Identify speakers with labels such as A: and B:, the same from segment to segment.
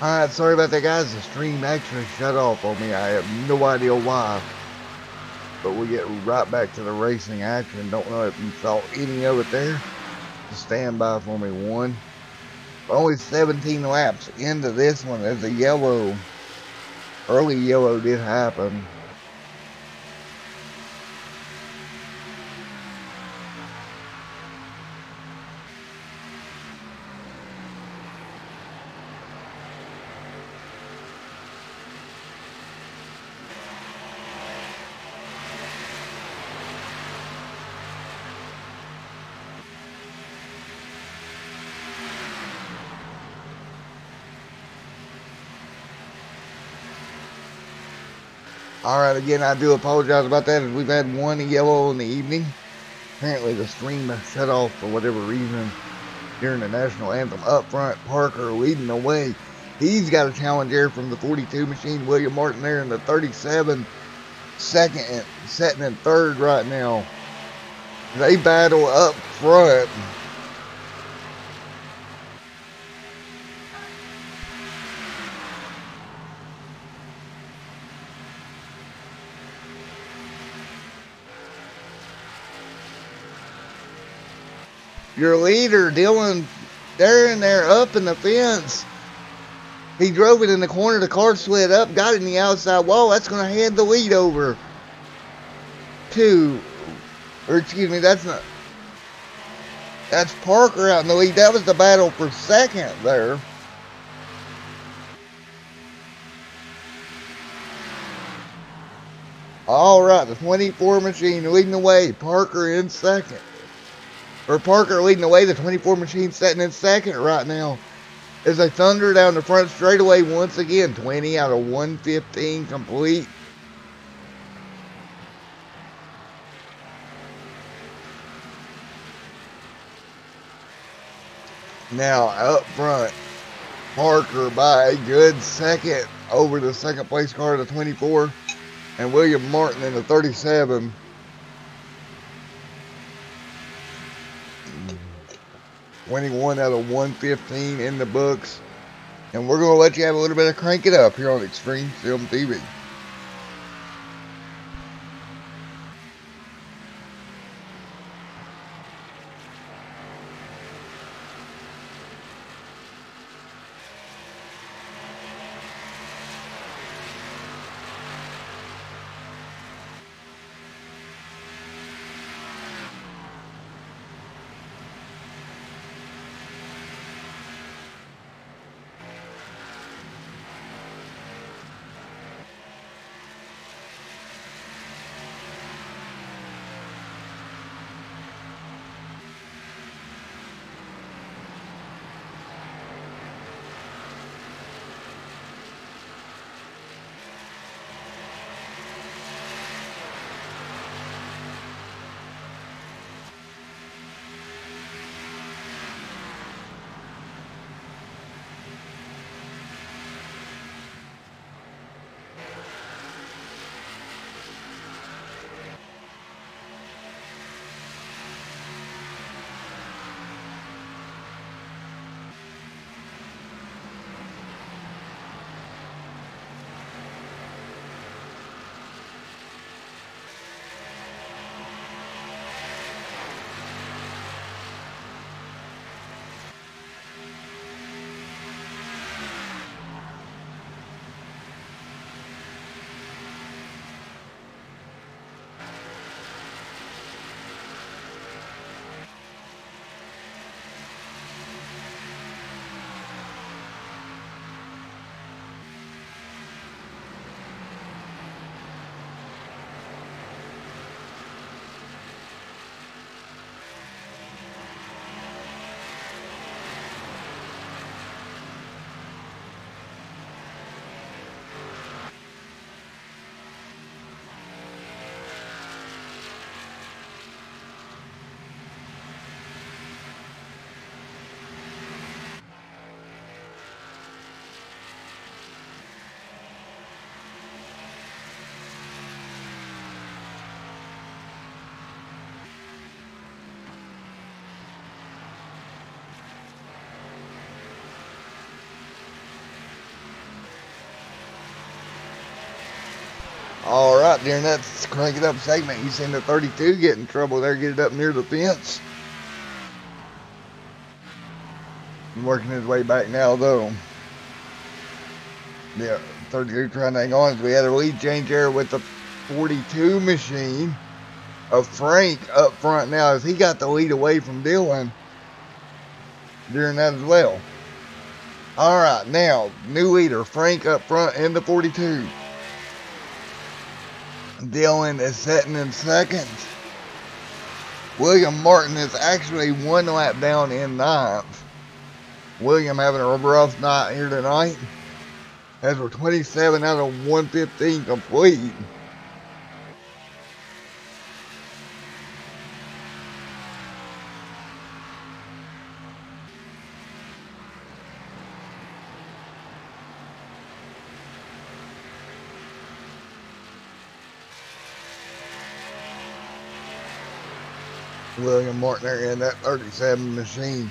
A: Alright, sorry about that, guys. The stream actually shut off on me. I have no idea why. But we'll get right back to the racing action. Don't know if you saw any of it there. Just stand by for me one. Only 17 laps into this one as the yellow, early yellow did happen. Alright, again, I do apologize about that, as we've had one yellow in the evening. Apparently the stream shut off for whatever reason during the national anthem. Up front, Parker leading the way. He's got a challenge there from the 42 machine. William Martin there in the 37, second, and setting in third right now. They battle up front. Your leader, Dylan, there and there up in the fence. He drove it in the corner. The car slid up, got it in the outside wall. That's going to hand the lead over to, or excuse me, that's Parker out in the lead. That was the battle for second there. All right, the 24 machine leading the way. Parker in second. Or Parker leading the way. The 24 machine sitting in second right now as they thunder down the front straightaway once again. 20 out of 115 complete. Now up front, Parker by a good second over the second place car, the 24, and William Martin in the 37. $21 out of 115 in the books. And we're going to let you have a little bit of Crank It Up here on Extreme Film TV. right, during that crank it up segment, you seen the 32 get in trouble there, get it up near the fence. Working his way back now, though. Yeah, 32 trying to hang on. We had a lead change there with the 42 machine of Frank up front now, as he got the lead away from Dylan during that as well. All right, now, new leader, Frank up front in the 42. Dylan is sitting in second. William Martin is actually one lap down in ninth. William having a rough night here tonight, as we're 27 out of 115 complete. William Martin there in that 37 machine,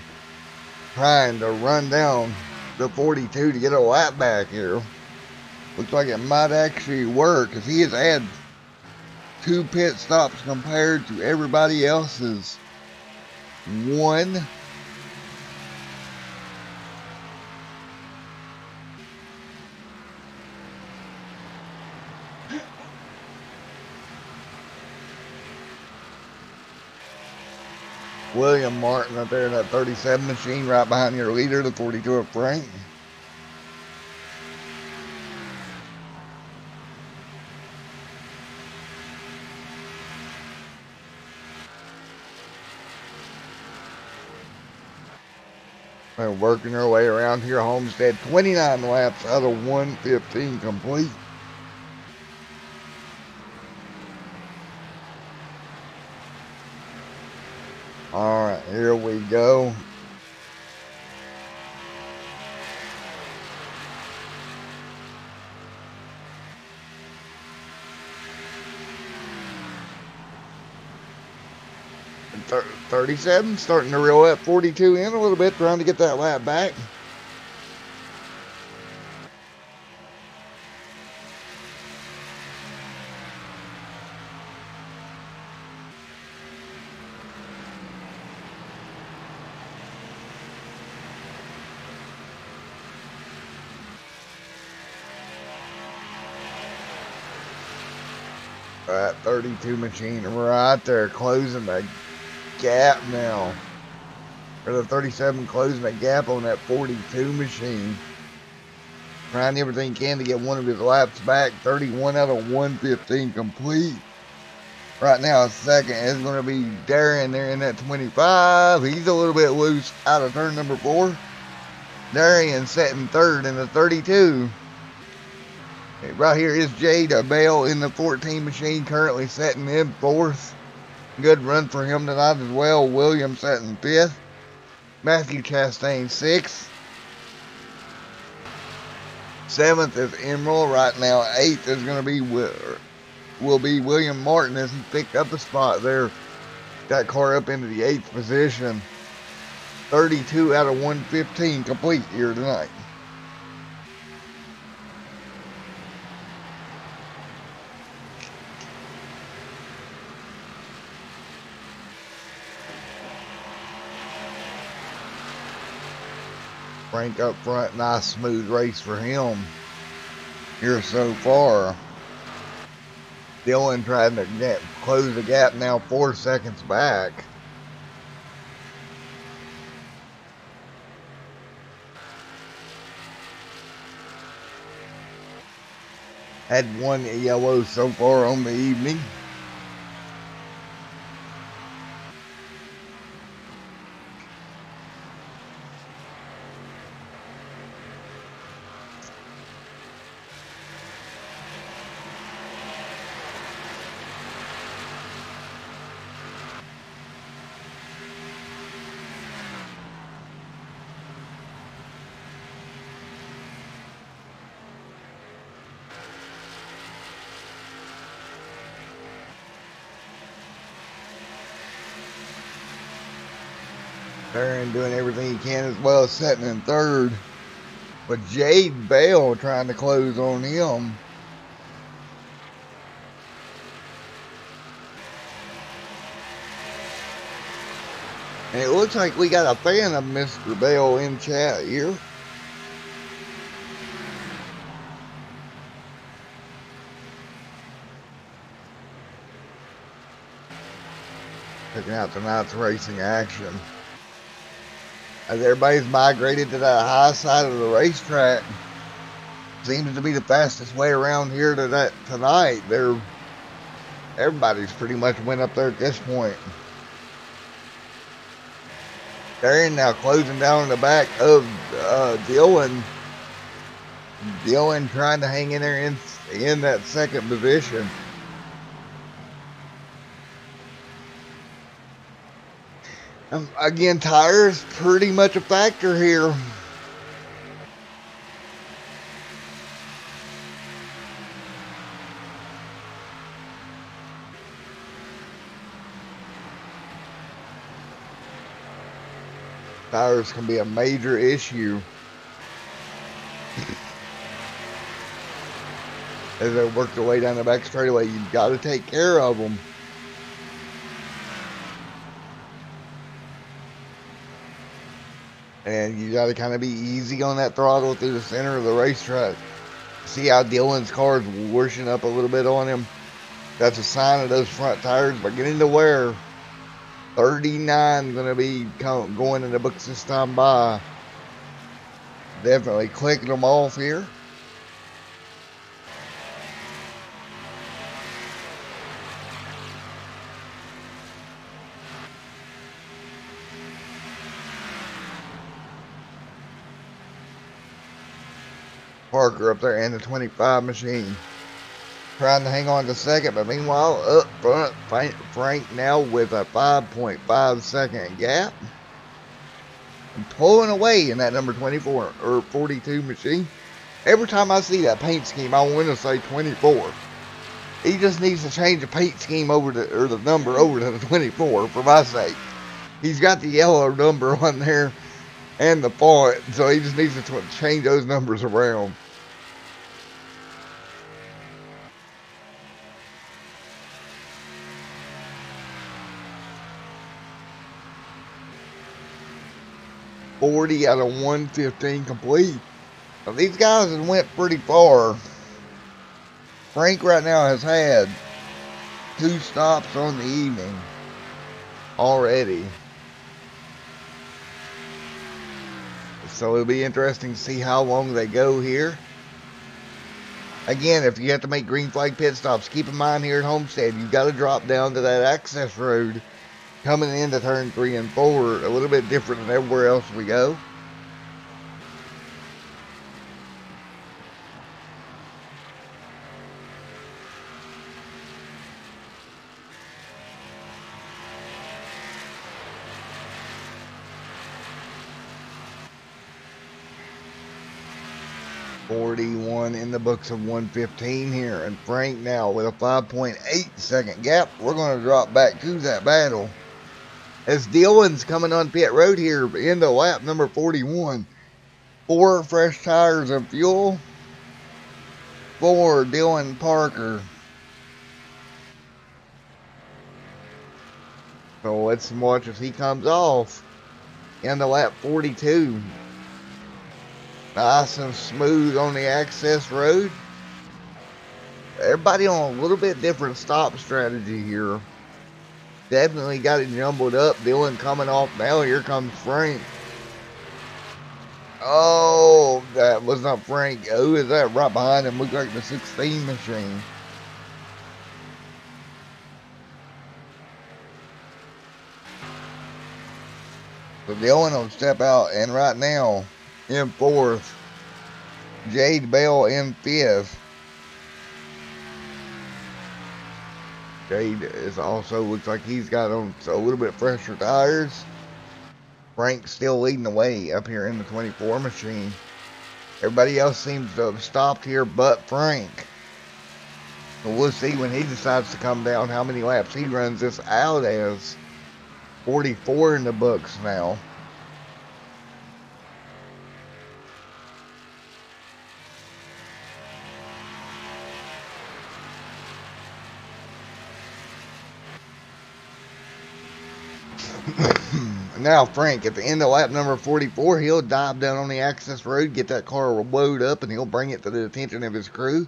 A: trying to run down the 42 to get a lap back here. Looks like it might actually work, because he has had 2 pit stops compared to everybody else's 1. William Martin up there in that 37 machine, right behind your leader, the 42 of Frank. They're working their way around here. Homestead, 29 laps out of 115 complete. All right, here we go. And 37 starting to reel up 42 in a little bit, trying to get that lap back. That 32 machine right there, closing the gap now. Or the 37 closing the gap on that 42 machine. Trying everything he can to get one of his laps back. 31 out of 115 complete. Right now, second is going to be Darian there in that 25. He's a little bit loose out of turn number 4. Darian setting third in the 32. Right here is Jade Bell in the 14 machine, currently setting in 4th. Good run for him tonight as well. William setting 5th. Matthew Chastain 6th. 7th is Emerald. Right now, 8th is going to be will be William Martin, as he picked up a spot there. That car up into the 8th position. 32 out of 115 complete here tonight. Frank up front, nice smooth race for him here so far. Dylan trying to close the gap now, 4 seconds back. Had 1 yellow so far on the evening. Aaron doing everything he can as well as setting in 3rd. But Jade Bell trying to close on him. And it looks like we got a fan of Mr. Bell in chat here. Checking out tonight's racing action. As everybody's migrated to that high side of the racetrack. Seems to be the fastest way around here tonight. Everybody's pretty much went up there at this point. They're now closing down the back of Dylan. Dylan trying to hang in there in that second position. Again, tires pretty much a factor here. Tires can be a major issue as they work their way down the back straightaway. You've got to take care of them. And you got to kind of be easy on that throttle through the center of the racetrack. See how Dylan's car is washing up a little bit on him? That's a sign of those front tires beginning to wear. 39 going to be going in the books this time by. Definitely clicking them off here. Parker up there in the 25 machine. Trying to hang on to second, but meanwhile, up front, Frank now with a 5.5 second gap. And pulling away in that number 24 or 42 machine. Every time I see that paint scheme, I want to say 24. He just needs to change the paint scheme over to, or the number over to the 24 for my sake. He's got the yellow number on there and the font, so he just needs to change those numbers around. .40 out of 115 complete. Now, these guys have went pretty far. Frank right now has had 2 stops on the evening already. So it'll be interesting to see how long they go here. Again, if you have to make green flag pit stops, keep in mind here at Homestead, you've got to drop down to that access road coming into turn 3 and 4, a little bit different than everywhere else we go. .41 in the books of 115 here, and Frank now with a 5.8 second gap. We're going to drop back to that battle as Dylan's coming on pit road here into lap number 41. 4 fresh tires of fuel for Dylan Parker. So let's watch as he comes off into lap 42. Nice and smooth on the access road. Everybody on a little bit different stop strategy here. Definitely got it jumbled up. Dylan coming off now. Here comes Frank. Oh, that was not Frank. Who is that right behind him? Looks like the 16 machine. So Dylan will step out, and right now in 4th, Jade Bell in 5th. Jade is also looks like he's got on a little bit fresher tires. Frank's still leading the way up here in the 24 machine. Everybody else seems to have stopped here but Frank. So we'll see when he decides to come down how many laps he runs this out as. 44 in the books now. Now Frank, at the end of lap number 44, he'll dive down on the access road, get that car loaded up, and he'll bring it to the attention of his crew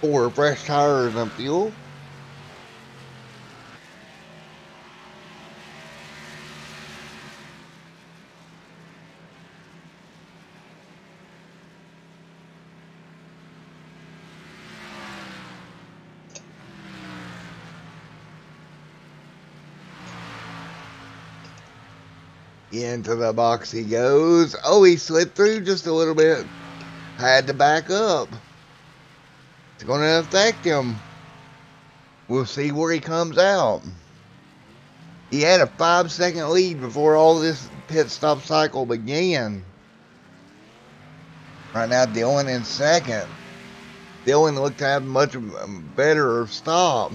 A: for fresh tires and fuel. Into the box he goes. Oh, he slid through just a little bit. Had to back up. It's going to affect him. We'll see where he comes out. He had a 5-second lead before all this pit stop cycle began. Right now, Dylan in second. Dylan looked to have much better stop.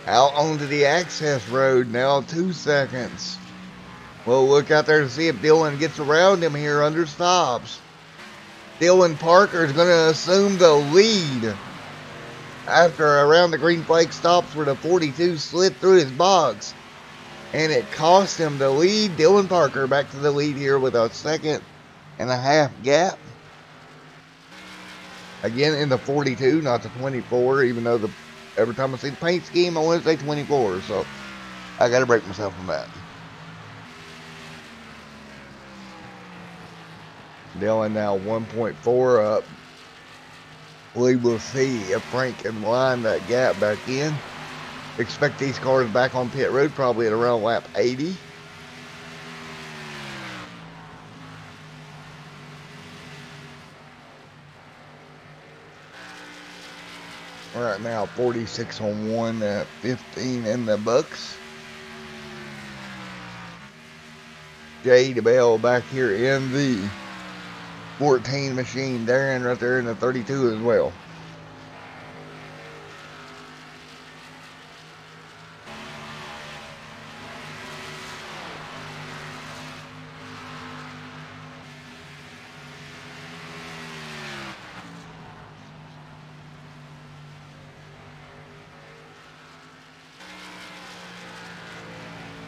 A: Out onto the access road now, 2 seconds. We'll look out there to see if Dylan gets around him here under stops. Dylan Parker is going to assume the lead after around the green flag stops where the 42 slid through his box. And it cost him the lead. Dylan Parker back to the lead here with a 1.5-second gap. Again in the 42, not the 24, even though every time I see the paint scheme, I want to say 24. So I got to break myself from that. Dylan now 1.4 up. We will see if Frank can line that gap back in. Expect these cars back on pit road probably at around lap 80. Right now 46 on 1 at 15 in the books. Jawb back here in the 14 machine. Darren right there in the 32 as well.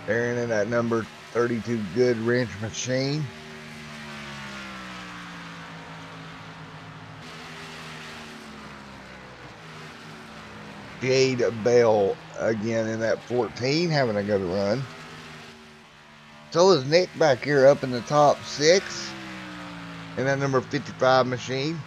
A: Darren in that number 32 good wrench machine. Jawb again in that 14, having a good run. So is Nick back here up in the top 6 in that number 55 machine.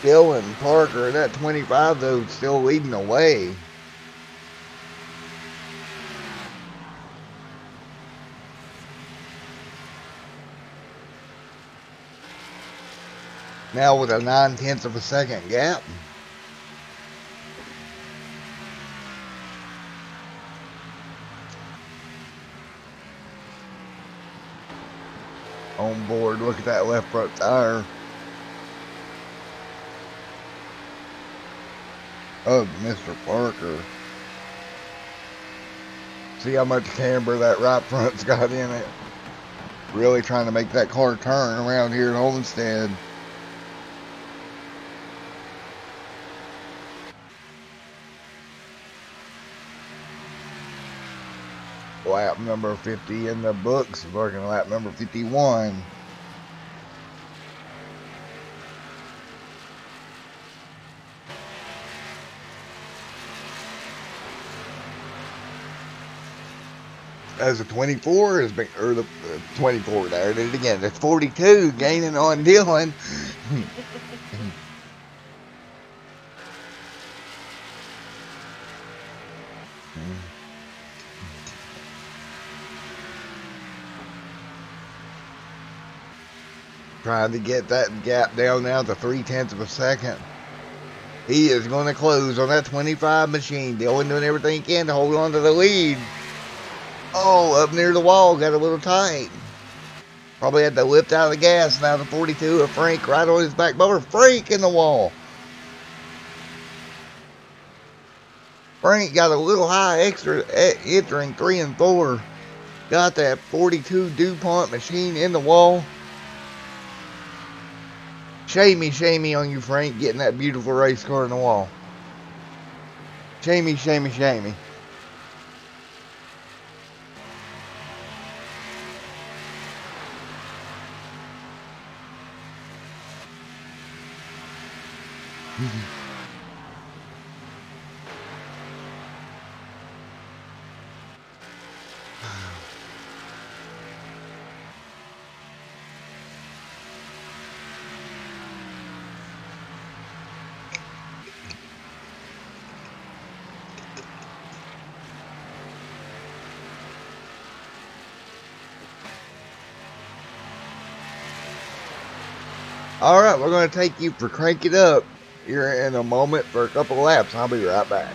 A: Dylan Parker, that 25 though, still leading the way. Now with a 0.9 second gap. On board, look at that left front tire of Mr. Parker. See how much camber that right front's got in it. Really trying to make that car turn around here at Homestead. Lap number 50 in the books, working lap number 51. As the 24 has been, or the 24 there, did it again. The 42 gaining on Dylan. Trying to get that gap down now to 0.3 seconds. He is going to close on that 25 machine. Dylan doing everything he can to hold on to the lead. Oh, up near the wall, got a little tight. Probably had to lift out of the gas. Now the 42 of Frank right on his back bumper. Frank in the wall. Frank got a little high extra entering 3 and 4. Got that 42 DuPont machine in the wall. Shamey on you, Frank, getting that beautiful race car in the wall. Shamey. Alright, we're going to take you for Crank It Up here in a moment for a couple of laps. I'll be right back.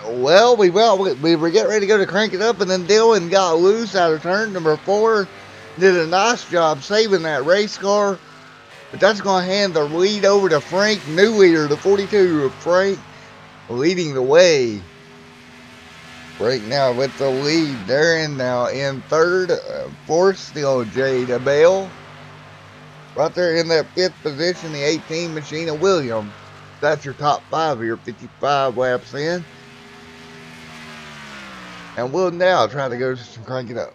A: Well, we were getting ready to go to Crank It Up, and then Dylan got loose out of turn number 4. Did a nice job saving that race car. But that's going to hand the lead over to Frank, new leader, the 42. Frank leading the way. Frank now with the lead. Darren now in third. Fourth, still Jada Bell. Right there in that 5th position, the 18 Machine of William. That's your top 5 here, 55 laps in. And we'll now try to go to Crank It Up.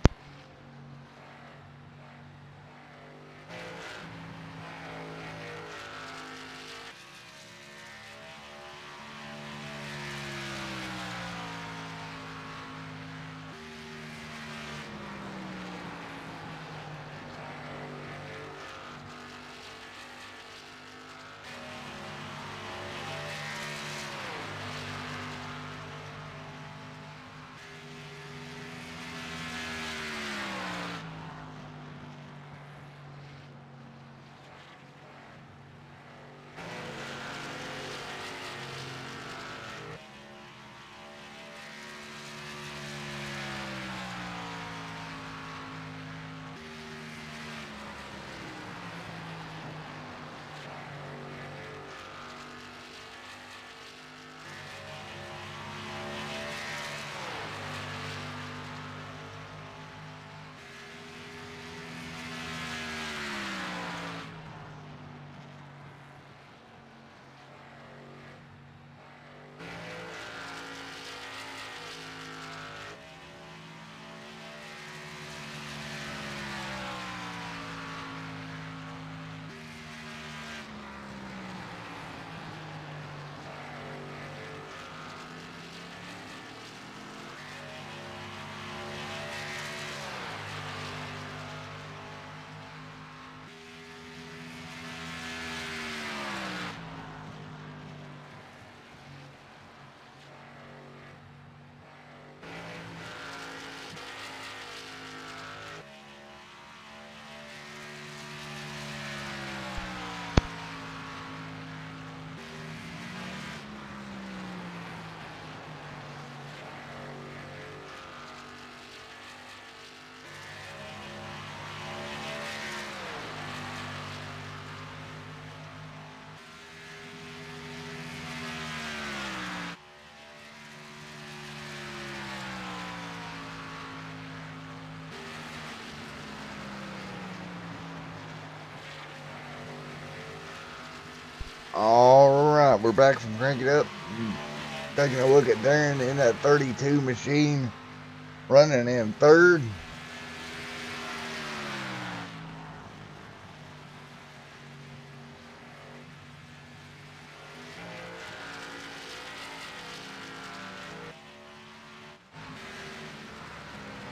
A: Alright, we're back from Crank It Up. Taking a look at Darren in that 32 machine, running in third.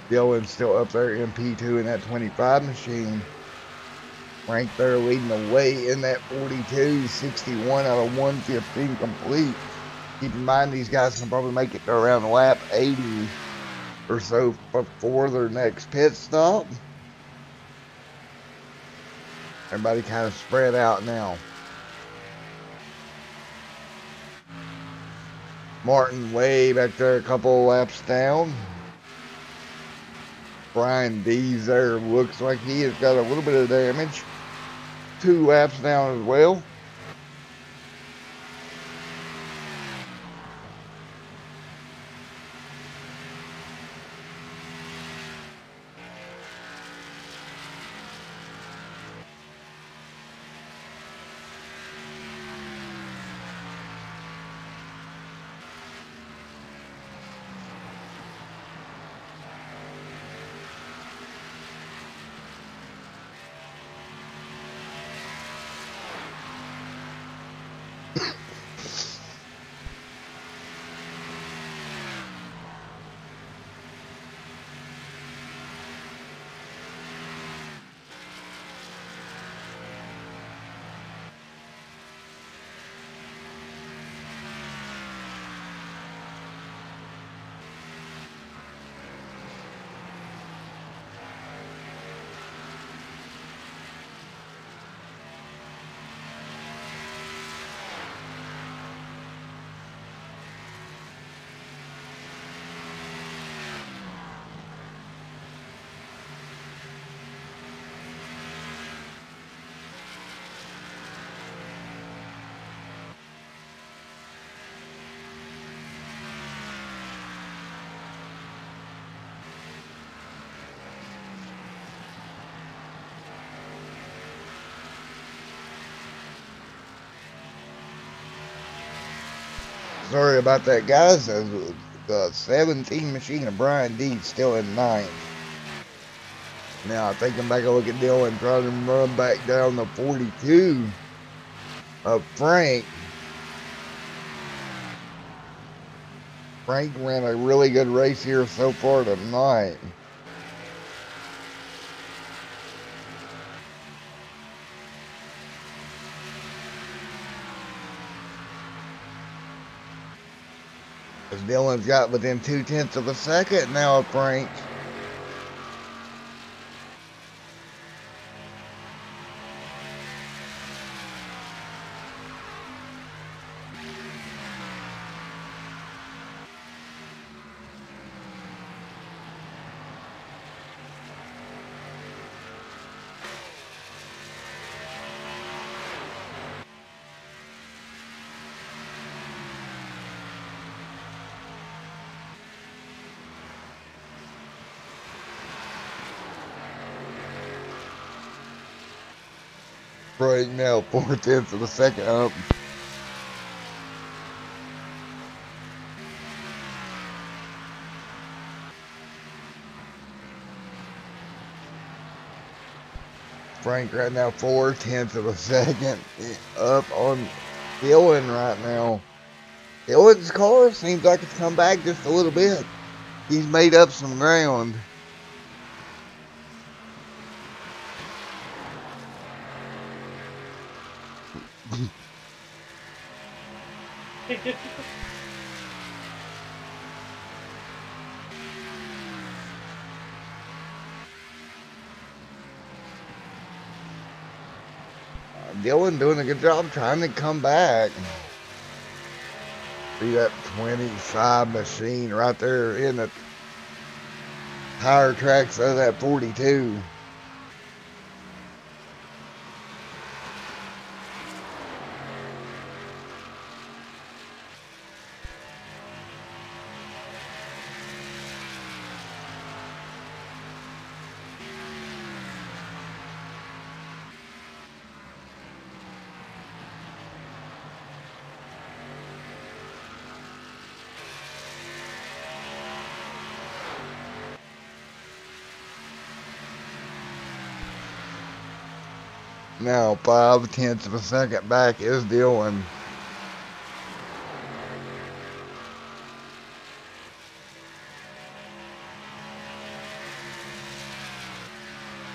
A: Dylan's still up there in P2 in that 25 machine. Frank there leading the way in that 42, 61 out of 115 complete. Keep in mind these guys can probably make it to around lap 80 or so before their next pit stop. Everybody kind of spread out now. Martin way back there, a couple laps down. Brian D's there, looks like he has got a little bit of damage. 2 laps down as well. Sorry about that, guys. The 17 machine of Brian D still in 9th. Now, taking back a look at Dylan, trying to run back down the 42 of Frank. Frank ran a really good race here so far tonight. As Dylan's got within 0.2 of a second now of Frank. Right now, 0.4 of a second up. Frank right now 0.4 of a second up on Dylan right now. Dylan's car seems like it's come back just a little bit. He's made up some ground. Dylan doing a good job trying to come back. See that 25 machine right there in the tire tracks of that 42. Now 0.5 of a second back is Dylan.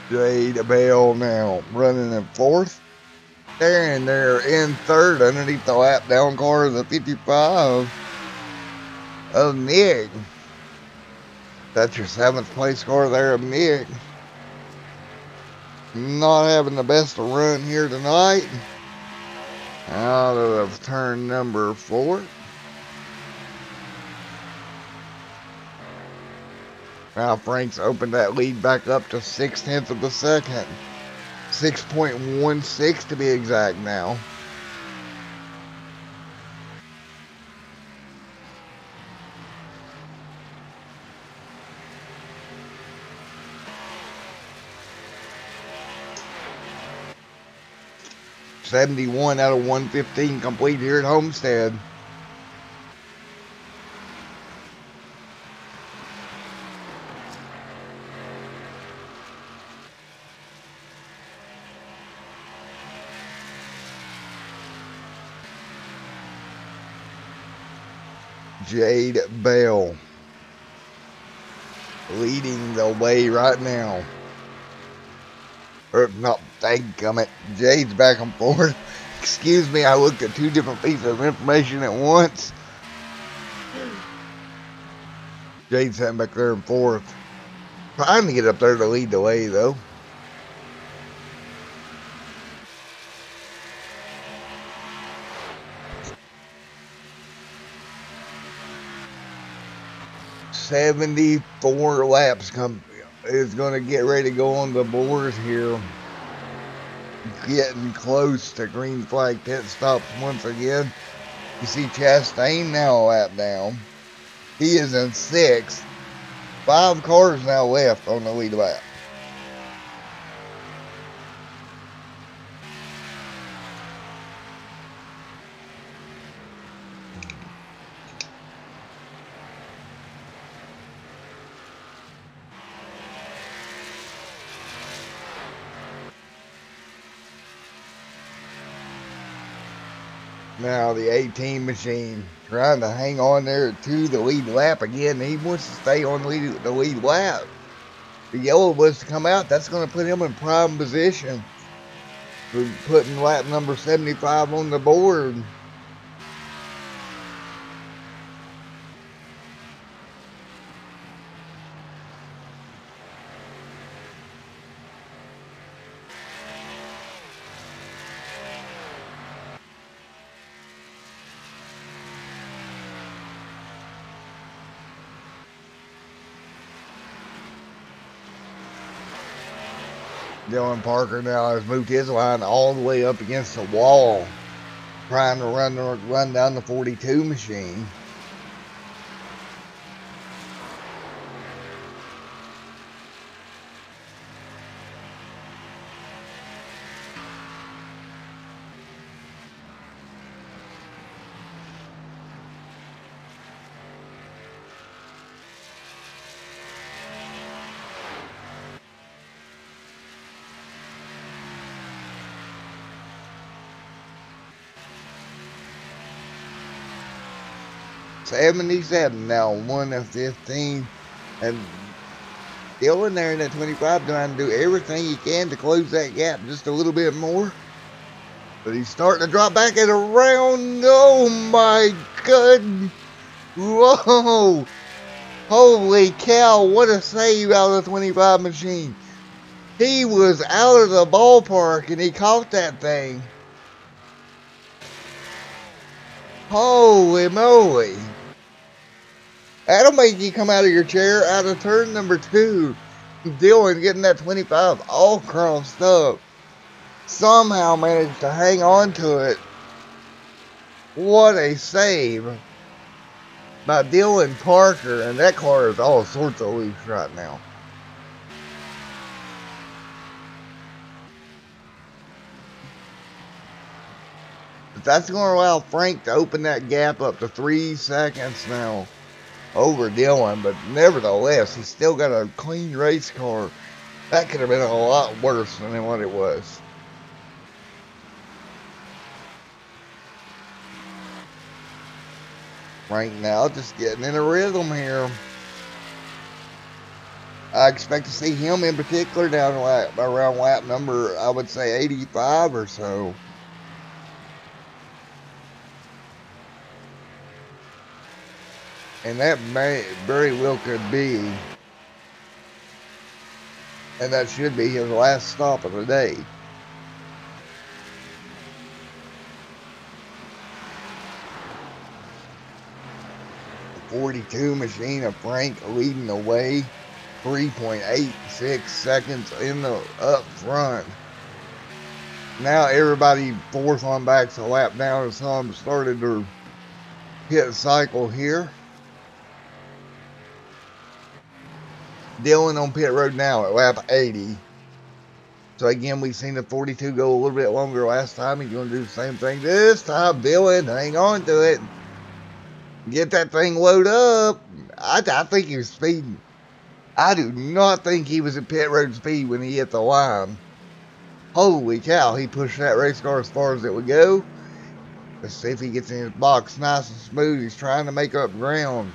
A: Jade Bell now running in 4th. There and they're in 3rd underneath the lap down car of the 55 of Nick. That's your 7th place car there of Nick. Not having the best of run here tonight. Out of turn number 4. Now Frank's opened that lead back up to 6/10 of a second. 6.16 to be exact now. .71 out of 115 complete here at Homestead. Jade Bell leading the way right now. Or not, dadgummit. Jade's back and forth. Excuse me, I looked at two different pieces of information at once. Jade's sitting back there in fourth. Trying to get up there to lead the way, though. .74 laps is going to get ready to go on the board here. Getting close to green flag pit stops once again. You see Chastain now a lap down. He is in sixth. 5 cars now left on the lead lap. Now the 18 machine trying to hang on there to the lead lap again. He wants to stay on the lead lap. The yellow was to come out. That's going to put him in prime position for putting lap number 75 on the board. Dylan Parker now has moved his line all the way up against the wall, trying to run down the 42 machine. .77 now, 1 of 15, and still in there in that 25, trying to do everything he can to close that gap just a little bit more. But he's starting to drop back at around. Oh my god! Whoa! Holy cow! What a save out of the 25 machine. He was out of the ballpark and he caught that thing. Holy moly! That'll make you come out of your chair out of turn number 2. Dylan getting that 25 all crossed up. Somehow managed to hang on to it. What a save by Dylan Parker. And that car is all sorts of loose right now. But that's going to allow Frank to open that gap up to 3 seconds now over Dylan, but nevertheless, he's still got a clean race car. That could have been a lot worse than what it was. Right now, just getting in a rhythm here. I expect to see him in particular down around lap number, I would say 85 or so. And that very well could be. And that should be his last stop of the day. The 42 machine of Frank leading the way. 3.86 seconds in the up front. Now everybody fourth on back's a lap down, and some started their pit cycle here. Dylan on pit road now at lap 80. So again, we've seen the 42 go a little bit longer last time. He's going to do the same thing this time. Dylan, hang on to it. Get that thing loaded up. I think he was speeding. I do not think he was at pit road speed when he hit the line. Holy cow, he pushed that race car as far as it would go. Let's see if he gets in his box nice and smooth. He's trying to make up ground.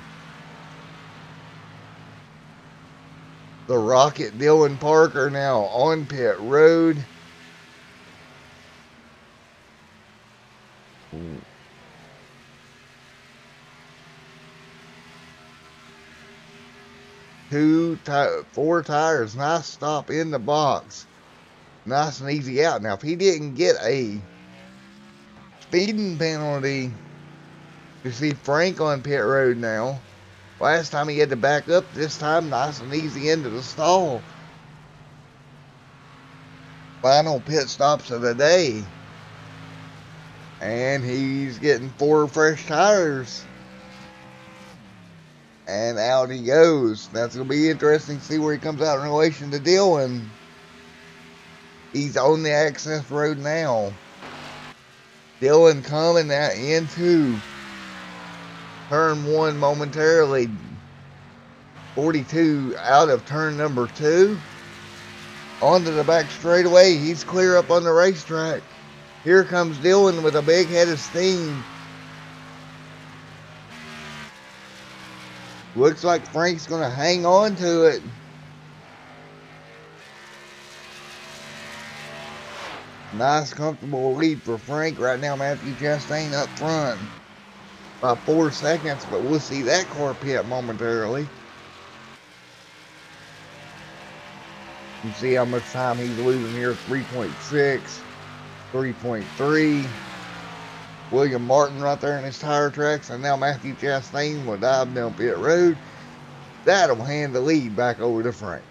A: The Rocket Dylan Parker now on pit road. Four tires, nice stop in the box. Nice and easy out. Now, if he didn't get a speeding penalty, you see Frank on pit road now. Last time he had to back up, this time nice and easy into the stall. Final pit stops of the day. And he's getting 4 fresh tires. And out he goes. That's going to be interesting to see where he comes out in relation to Dylan. He's on the access road now. Dylan coming into turn 1 momentarily. 42 out of turn number 2. Onto the back straightaway. He's clear up on the racetrack. Here comes Dylan with a big head of steam. Looks like Frank's going to hang on to it. Nice, comfortable lead for Frank. Right now, Matthew Chastain up front by 4 seconds, but we'll see that car pit momentarily. You see how much time he's losing here. 3.6, 3.3. William Martin right there in his tire tracks, and now Matthew Chastain will dive down pit road. That'll hand the lead back over to Frank.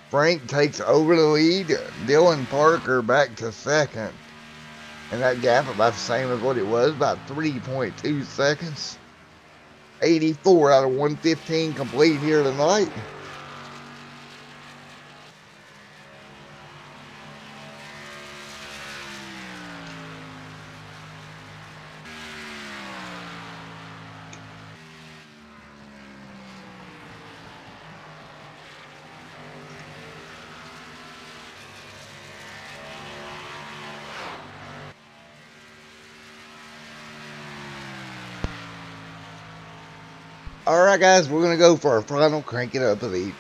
A: Frank takes over the lead. Dylan Parker back to second. And that gap about the same as what it was, about 3.2 seconds. 84 out of 115 complete here tonight. Alright guys, we're going to go for our final crank it up of the evening.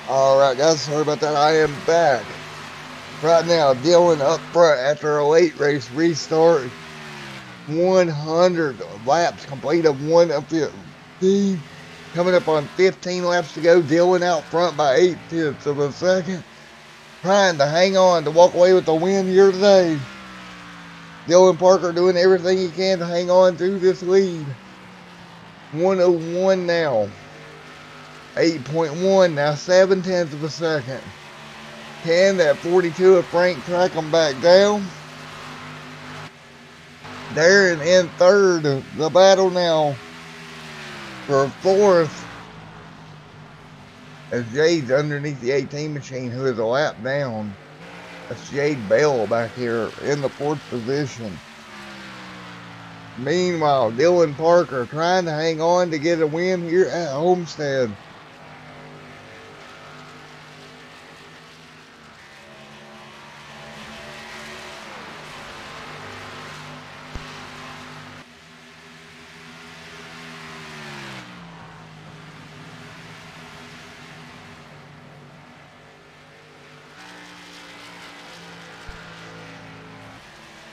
A: Alright guys, sorry about that. I am back. Right now, Dylan up front after a late race restart. 100 laps complete of 1:15. Coming up on 15 laps to go. Dylan out front by 8/10 of a second. Trying to hang on to walk away with the win here today. Dylan Parker doing everything he can to hang on to this lead. 101 now. 8.1 now, 7/10 of a second. Can that 42 of Frank track him back down? Darren in third. The battle now for fourth. As Jade's underneath the 18 machine, who is a lap down. That's Jade Bell back here in the fourth position. Meanwhile, Dylan Parker trying to hang on to get a win here at Homestead.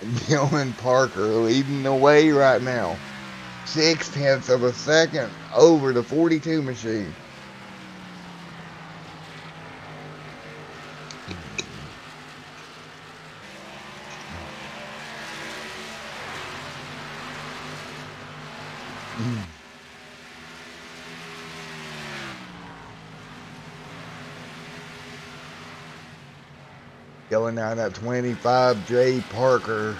A: Dylan Parker leading the way right now. 6/10 of a second over the 42 machine. Going down that 25, J. Parker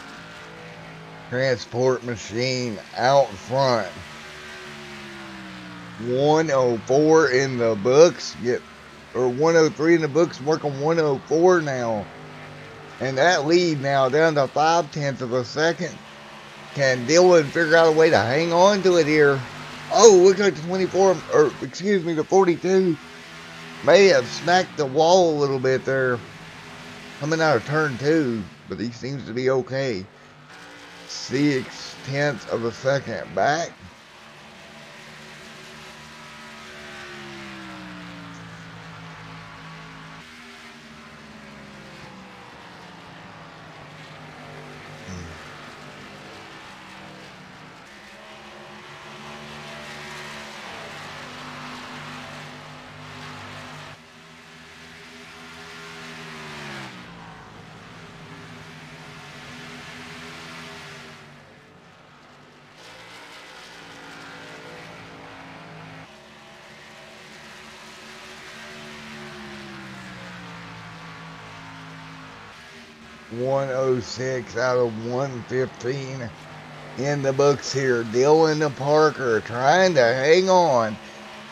A: transport machine out front. 104 in the books, or 103 in the books, working 104 now. And that lead now down to 5/10 of a second. Can Dylan figure out a way to hang on to it here? Oh, looks like the 24, or excuse me, the 42 may have smacked the wall a little bit there. Coming out of turn 2, but he seems to be okay. 6/10 of a second back. .106 out of 115 in the books here. Dylan Parker trying to hang on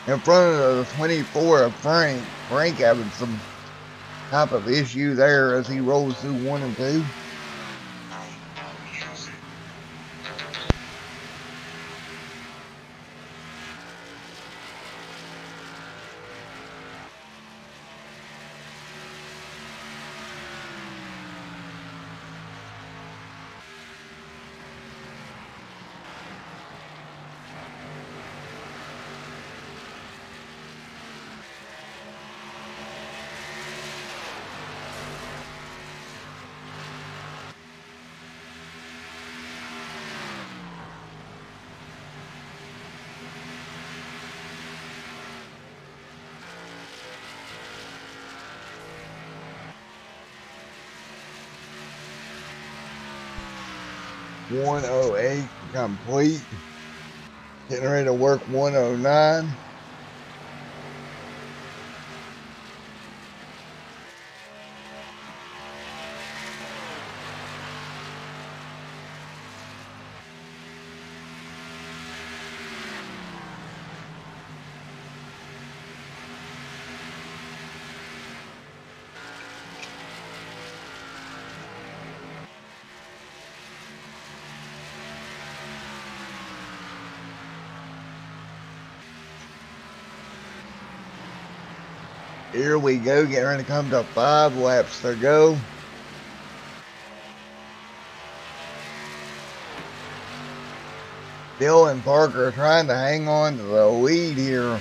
A: in front of the 24 of Frank. Frank having some type of issue there as he rolls through 1 and 2. .108 complete. Getting ready to work 109. Here we go, getting ready to come to 5 laps to go. Dylan Parker trying to hang on to the lead here.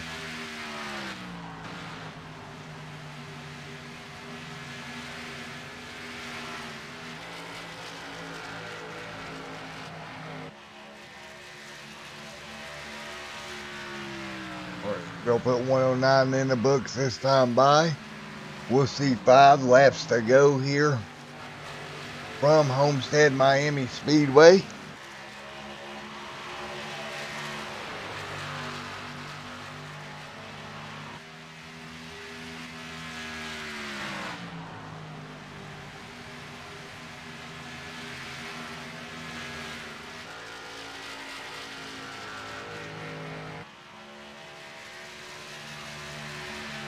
A: They'll put 109 in the books this time by. We'll see 5 laps to go here from Homestead Miami Speedway.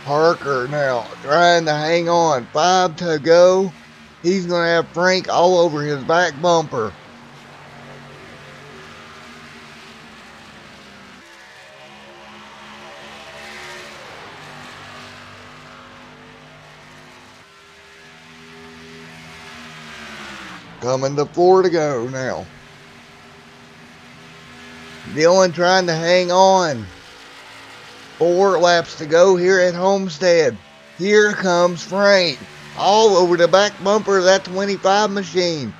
A: Parker now trying to hang on. 5 to go. He's going to have Frank all over his back bumper. Coming to 4 to go now. Dylan trying to hang on. 4 laps to go here at Homestead. Here comes Frank. All over the back bumper of that 25 machine.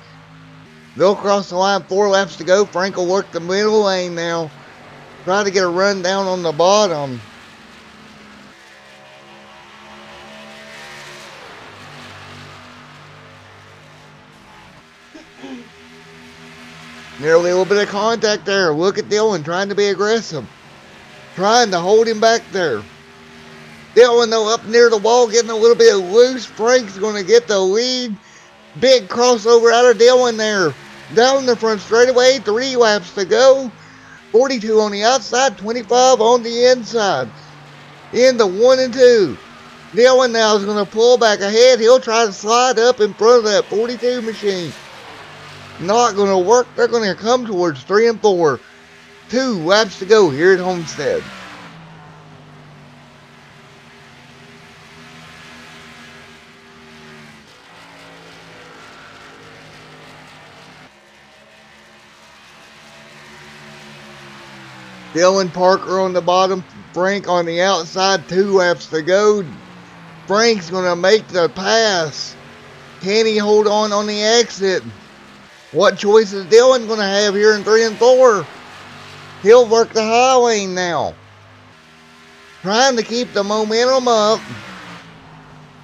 A: They'll cross the line. 4 laps to go. Frank will work the middle lane now. Try to get a run down on the bottom. Nearly a little bit of contact there. Look at Dylan trying to be aggressive. Trying to hold him back there. Dylan, though, up near the wall, getting a little bit loose. Frank's going to get the lead. Big crossover out of Dylan there. Down the front straightaway. 3 laps to go. 42 on the outside. 25 on the inside. Into 1 and 2. Dylan now is going to pull back ahead. He'll try to slide up in front of that 42 machine. Not going to work. They're going to come towards 3 and 4. 2 laps to go here at Homestead. Dylan Parker on the bottom. Frank on the outside. 2 laps to go. Frank's going to make the pass. Can he hold on the exit? What choice is Dylan going to have here in 3 and 4? He'll work the high lane now. Trying to keep the momentum up.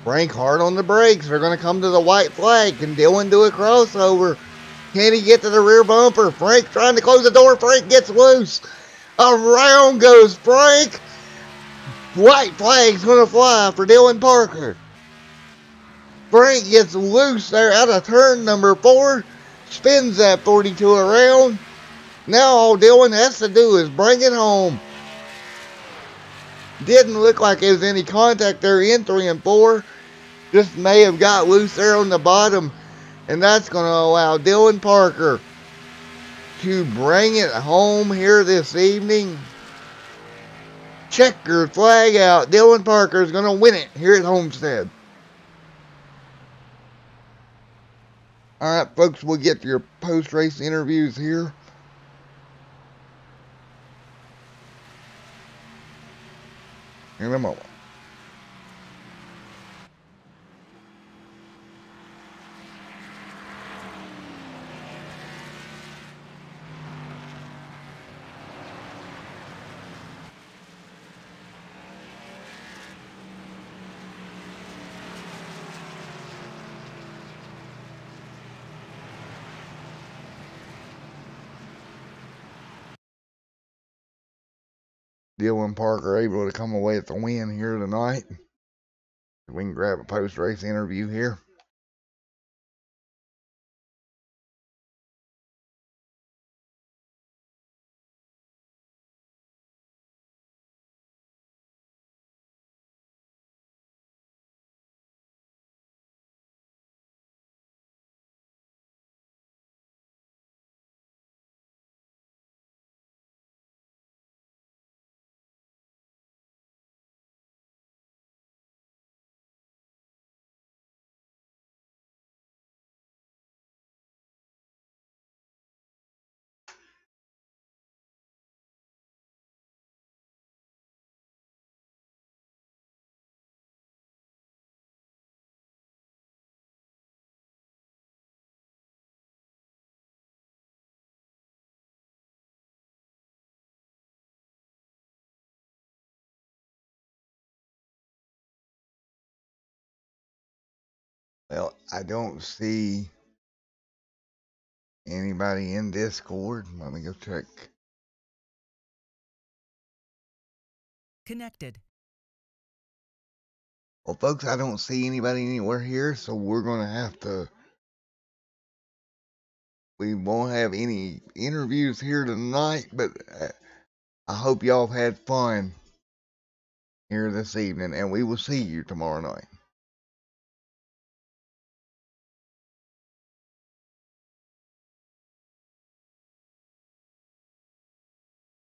A: Frank hard on the brakes. They're going to come to the white flag. Can Dylan do a crossover? Can he get to the rear bumper? Frank trying to close the door. Frank gets loose. Around goes Frank. White flag's going to fly for Dylan Parker. Frank gets loose there out of turn number 4. Spins that 42 around. Now all Dylan has to do is bring it home. Didn't look like there was any contact there in 3 and 4. Just may have got loose there on the bottom. And that's going to allow Dylan Parker to bring it home here this evening. Checkered flag out. Dylan Parker is going to win it here at Homestead. Alright, folks, we'll get to your post-race interviews here in a moment. Dylan Parker able to come away with the win here tonight. We can grab a post-race interview here. I don't see anybody in Discord. Let me go check.
B: Connected.
A: Well, folks, I don't see anybody anywhere here, so we're going to have to. We won't have any interviews here tonight, but I hope y'all have had fun here this evening, and we will see you tomorrow night.